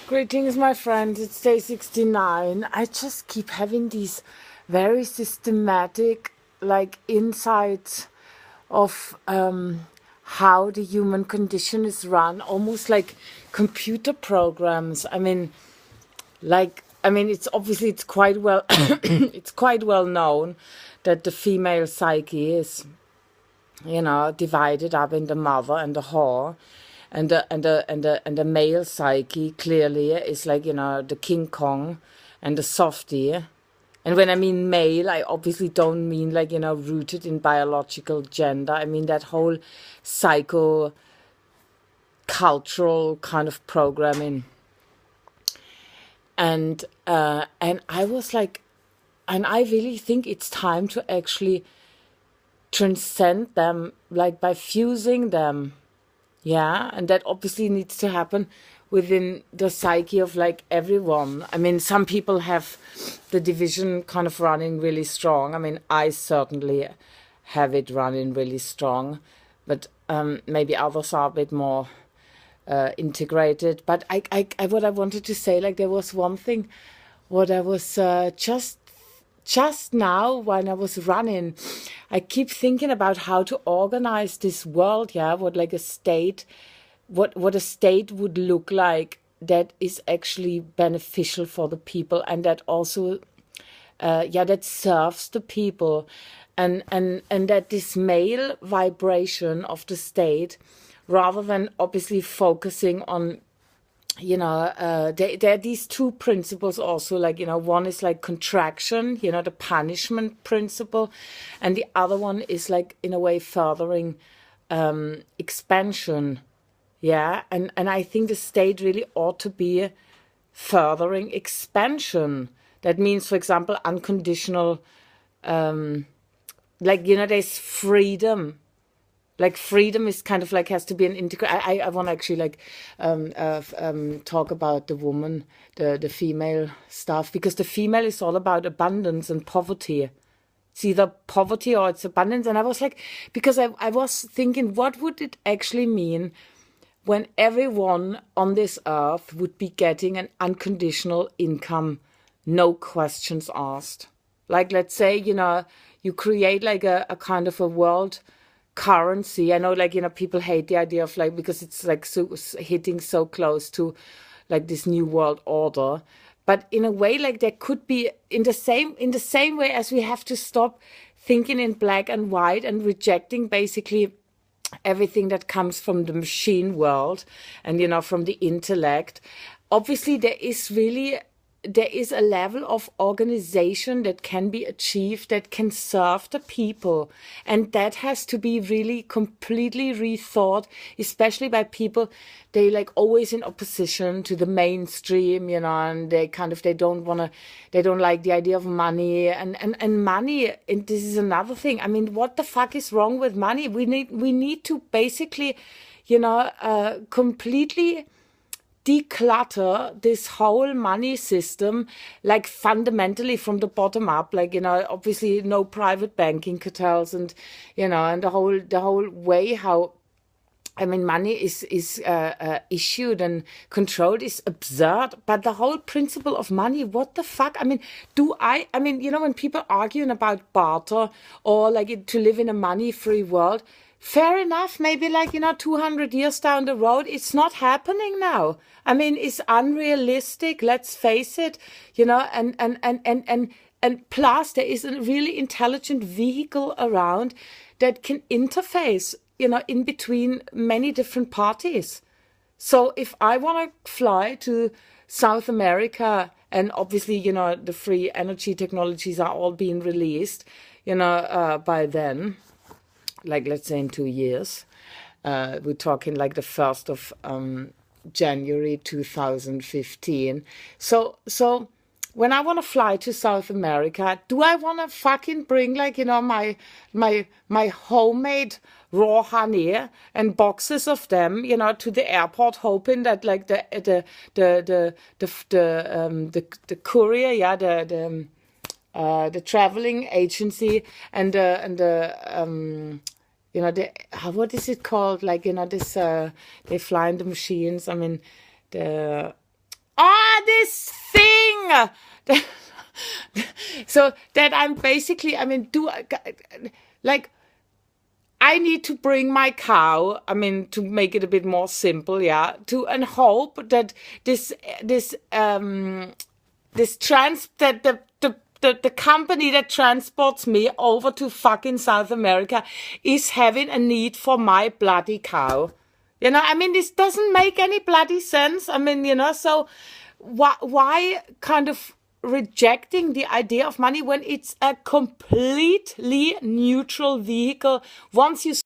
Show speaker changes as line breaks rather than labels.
Greetings, my friends. It's day 69. I just keep having these very systematic, insights of how the human condition is run, almost like computer programs. It's quite well, it's quite well known that the female psyche is, divided up in the mother and the whore. And the male psyche clearly is the King Kong and the softie. And when I mean male, I obviously don't mean rooted in biological gender. I mean that whole psycho cultural kind of programming. And I was like, and I really think it's time to actually transcend them, by fusing them. Yeah, and that obviously needs to happen within the psyche of everyone. I mean, some people have the division kind of running really strong. I mean, I certainly have it running really strong, but maybe others are a bit more integrated. But what I wanted to say, there was one thing, what I was just now when I was running, I keep thinking about how to organize this world, what a state would look like that is actually beneficial for the people and that also, that serves the people. And that this male vibration of the state, rather than obviously focusing on there are these two principles also, one is contraction, the punishment principle, and the other one is in a way furthering expansion. And I think the state really ought to be furthering expansion. That means, for example, unconditional, there's freedom. Freedom is kind of has to be an integral. I want to actually talk about the woman, the female stuff, because the female is all about abundance and poverty. It's either poverty or it's abundance. And I was because I was thinking, what would it actually mean when everyone on this earth would be getting an unconditional income, no questions asked? Let's say, you create a kind of a world currency. I know people hate the idea of because it's so hitting so close to this new world order, but in a way there could be in the same way as we have to stop thinking in black and white and rejecting basically everything that comes from the machine world and from the intellect. Obviously there is a level of organization that can be achieved that can serve the people. And that has to be really completely rethought, especially by people, they always in opposition to the mainstream, and they don't like the idea of money and money. And this is another thing. I mean, what the fuck is wrong with money? We need to basically, completely declutter this whole money system, fundamentally from the bottom up, obviously no private banking cartels and, and the whole way how, money is issued and controlled is absurd. But the whole principle of money, what the fuck? When people arguing about barter or to live in a money-free world, fair enough, maybe 200 years down the road, it's not happening now. It's unrealistic, let's face it, and plus there is a really intelligent vehicle around that can interface, in between many different parties. So if I want to fly to South America, and obviously, the free energy technologies are all being released, by then, let's say in 2 years, we're talking the 1st of January 2015. So when I want to fly to South America, do I want to fucking bring my homemade raw honey and boxes of them, to the airport, hoping that the courier, the traveling agency and what is it called? This they fly in the machines. yeah. So that I'm basically, I mean, like, I need to bring my cow, I mean, to make it a bit more simple, yeah, and hope that the company that transports me over to fucking South America is having a need for my bloody cow. You know, I mean, this doesn't make any bloody sense. I mean, you know, so why kind of rejecting the idea of money when it's a completely neutral vehicle once you